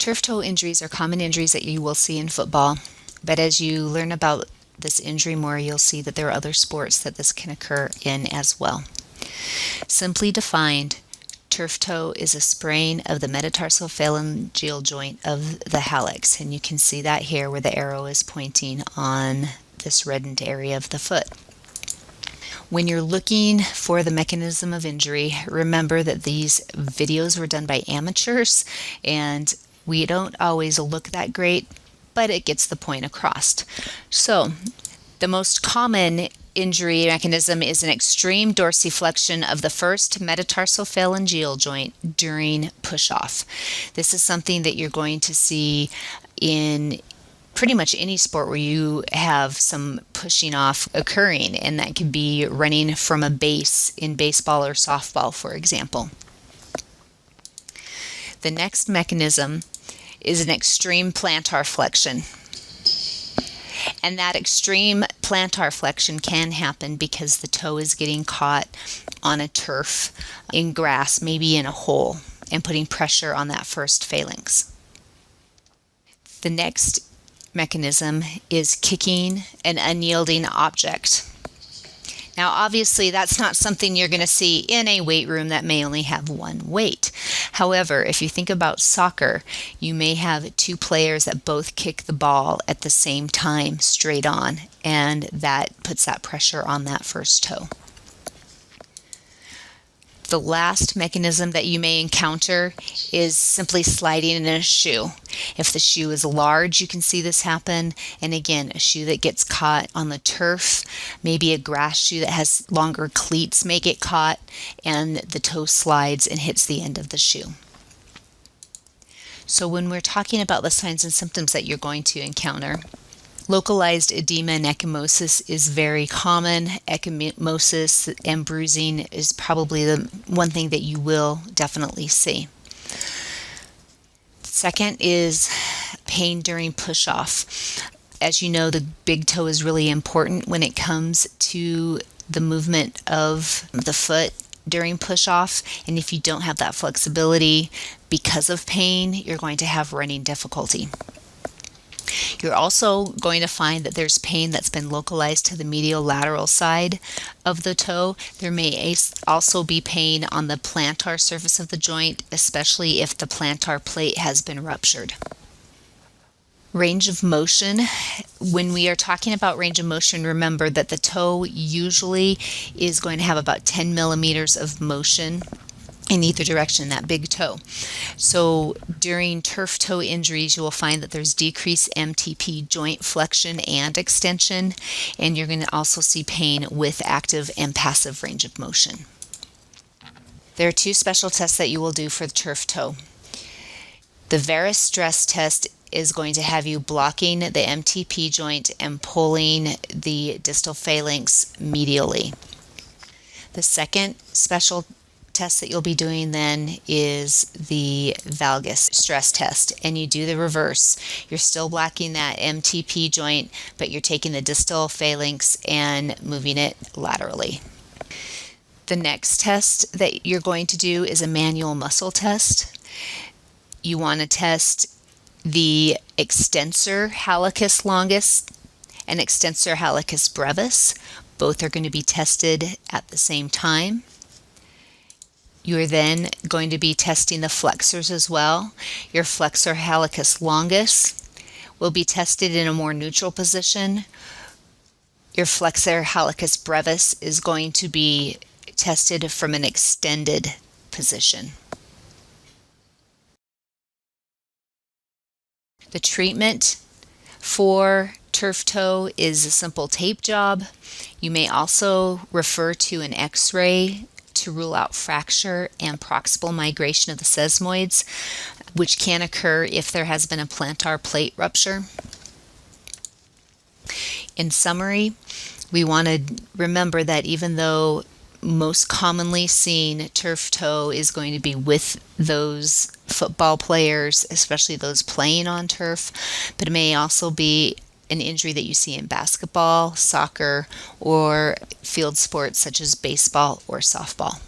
Turf toe injuries are common injuries that you will see in football, but as you learn about this injury more, you'll see that there are other sports that this can occur in as well. Simply defined, turf toe is a sprain of the metatarsophalangeal joint of the hallux, and you can see that here where the arrow is pointing on this reddened area of the foot. When you're looking for the mechanism of injury, remember that these videos were done by amateurs and we don't always look that great, but it gets the point across. So, the most common injury mechanism is an extreme dorsiflexion of the first metatarsophalangeal joint during push-off. This is something that you're going to see in pretty much any sport where you have some pushing off occurring, and that can be running from a base in baseball or softball, for example. The next mechanism is an extreme plantar flexion. And that extreme plantar flexion can happen because the toe is getting caught on a turf, in grass, maybe in a hole, and putting pressure on that first phalanx. The next mechanism is kicking an unyielding object. Now, obviously, that's not something you're going to see in a weight room that may only have one weight. However, if you think about soccer, you may have two players that both kick the ball at the same time straight on, and that puts that pressure on that first toe. The last mechanism that you may encounter is simply sliding in a shoe. If the shoe is large, you can see this happen. And again, a shoe that gets caught on the turf, maybe a grass shoe that has longer cleats may get caught, and the toe slides and hits the end of the shoe. So when we're talking about the signs and symptoms that you're going to encounter, localized edema and ecchymosis is very common. Ecchymosis and bruising is probably the one thing that you will definitely see. Second is pain during push-off. As you know, the big toe is really important when it comes to the movement of the foot during push-off, and if you don't have that flexibility because of pain, you're going to have running difficulty. You're also going to find that there's pain that's been localized to the medial lateral side of the toe. There may also be pain on the plantar surface of the joint, especially if the plantar plate has been ruptured. Range of motion. When we are talking about range of motion, remember that the toe usually is going to have about 10 millimeters of motion in either direction, that big toe. So during turf toe injuries, you will find that there's decreased MTP joint flexion and extension, and you're going to also see pain with active and passive range of motion. There are two special tests that you will do for the turf toe. The varus stress test is going to have you blocking the MTP joint and pulling the distal phalanx medially. The second special test that you'll be doing then is the valgus stress test, and you do the reverse. You're still blocking that MTP joint, but you're taking the distal phalanx and moving it laterally. The next test that you're going to do is a manual muscle test. You want to test the extensor hallucis longus and extensor hallucis brevis. Both are going to be tested at the same time. You're then going to be testing the flexors as well. Your flexor hallucis longus will be tested in a more neutral position. Your flexor hallucis brevis is going to be tested from an extended position. The treatment for turf toe is a simple tape job. You may also refer to an X-ray to rule out fracture and proximal migration of the sesamoids, which can occur if there has been a plantar plate rupture. In summary, we want to remember that even though most commonly seen turf toe is going to be with those football players, especially those playing on turf, but it may also be an injury that you see in basketball, soccer, or field sports such as baseball or softball.